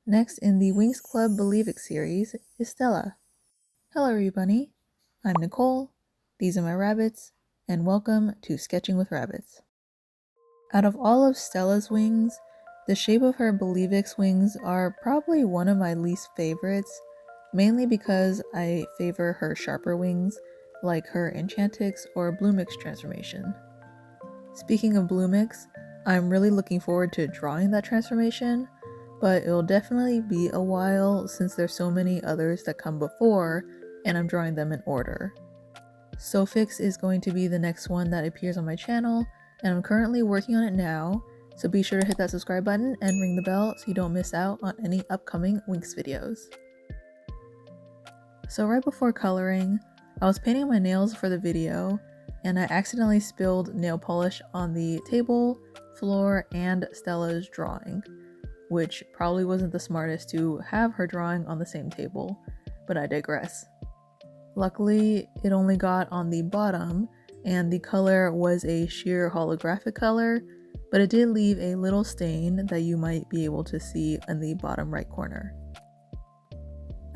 Next in the Winx Club Believix series is Stella. Hello everybody, I'm Nicole, these are my rabbits, and welcome to Sketching with Rabbits. Out of all of Stella's wings, the shape of her Believix wings are probably one of my least favorites, mainly because I favor her sharper wings, like her Enchantix or Bloomix transformation. Speaking of Bloomix, I'm really looking forward to drawing that transformation, but it'll definitely be a while since there's so many others that come before and I'm drawing them in order. Sofix is going to be the next one that appears on my channel, and I'm currently working on it now, so be sure to hit that subscribe button and ring the bell so you don't miss out on any upcoming Winx videos. So right before coloring, I was painting my nails for the video, and I accidentally spilled nail polish on the table, floor, and Stella's drawing, which probably wasn't the smartest to have her drawing on the same table, but I digress. Luckily, it only got on the bottom, and the color was a sheer holographic color, but it did leave a little stain that you might be able to see in the bottom right corner.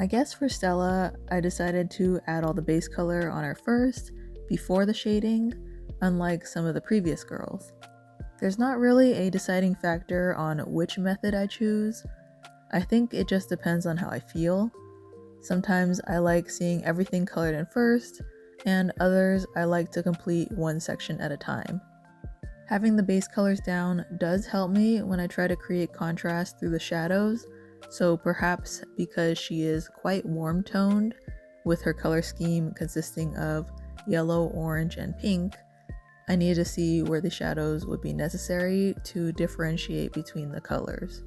I guess for Stella, I decided to add all the base color on her first, before the shading, unlike some of the previous girls. There's not really a deciding factor on which method I choose. I think it just depends on how I feel. Sometimes I like seeing everything colored in first, and others I like to complete one section at a time. Having the base colors down does help me when I try to create contrast through the shadows, so perhaps because she is quite warm toned, with her color scheme consisting of yellow, orange, and pink, I needed to see where the shadows would be necessary to differentiate between the colors.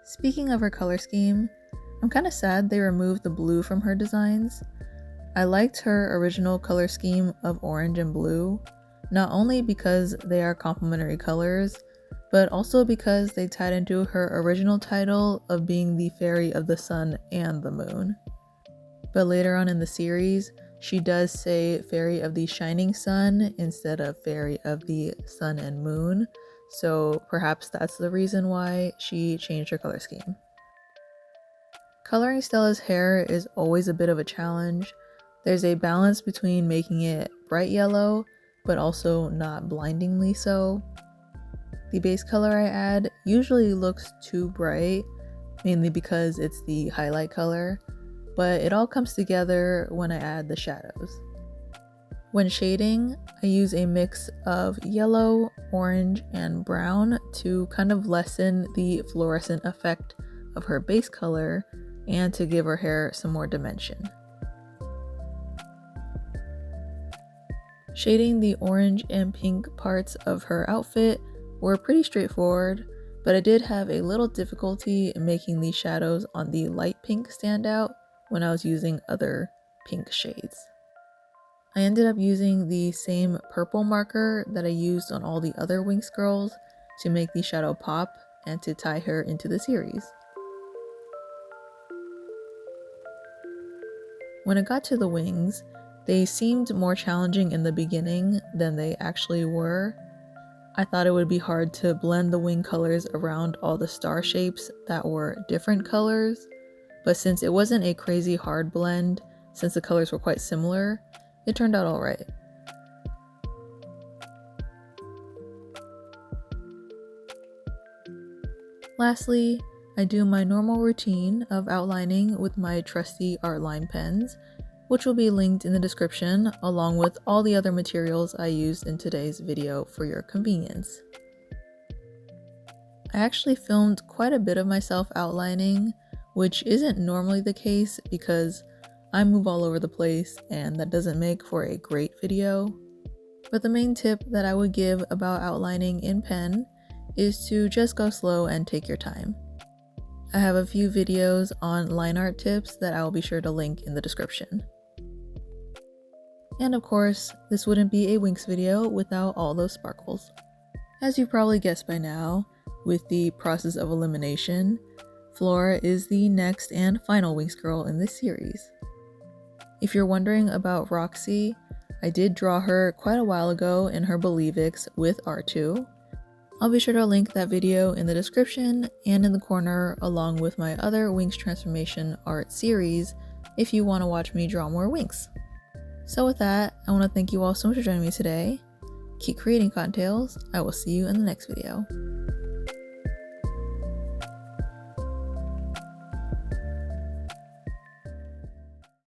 Speaking of her color scheme, I'm kind of sad they removed the blue from her designs. I liked her original color scheme of orange and blue, not only because they are complementary colors, but also because they tied into her original title of being the fairy of the sun and the moon. But later on in the series, she does say fairy of the shining sun instead of fairy of the sun and moon, so perhaps that's the reason why she changed her color scheme. Coloring Stella's hair is always a bit of a challenge. There's a balance between making it bright yellow, but also not blindingly so. The base color I add usually looks too bright, mainly because it's the highlight color, but it all comes together when I add the shadows. When shading, I use a mix of yellow, orange, and brown to kind of lessen the fluorescent effect of her base color and to give her hair some more dimension. Shading the orange and pink parts of her outfit were pretty straightforward, but I did have a little difficulty in making the shadows on the light pink stand out when I was using other pink shades. I ended up using the same purple marker that I used on all the other Winx girls to make the shadow pop and to tie her into the series. When it got to the wings, they seemed more challenging in the beginning than they actually were. I thought it would be hard to blend the wing colors around all the star shapes that were different colors, but since it wasn't a crazy hard blend, since the colors were quite similar, it turned out alright. Lastly, I do my normal routine of outlining with my trusty art line pens, which will be linked in the description along with all the other materials I used in today's video for your convenience. I actually filmed quite a bit of myself outlining, which isn't normally the case because I move all over the place and that doesn't make for a great video. But the main tip that I would give about outlining in pen is to just go slow and take your time. I have a few videos on line art tips that I will be sure to link in the description. And of course, this wouldn't be a Winx video without all those sparkles. As you probably guessed by now, with the process of elimination, Flora is the next and final Winx girl in this series. If you're wondering about Roxy, I did draw her quite a while ago in her Believix with R2. I'll be sure to link that video in the description and in the corner, along with my other Winx transformation art series if you want to watch me draw more Winx. So with that, I want to thank you all so much for joining me today. Keep creating cottontails. I will see you in the next video.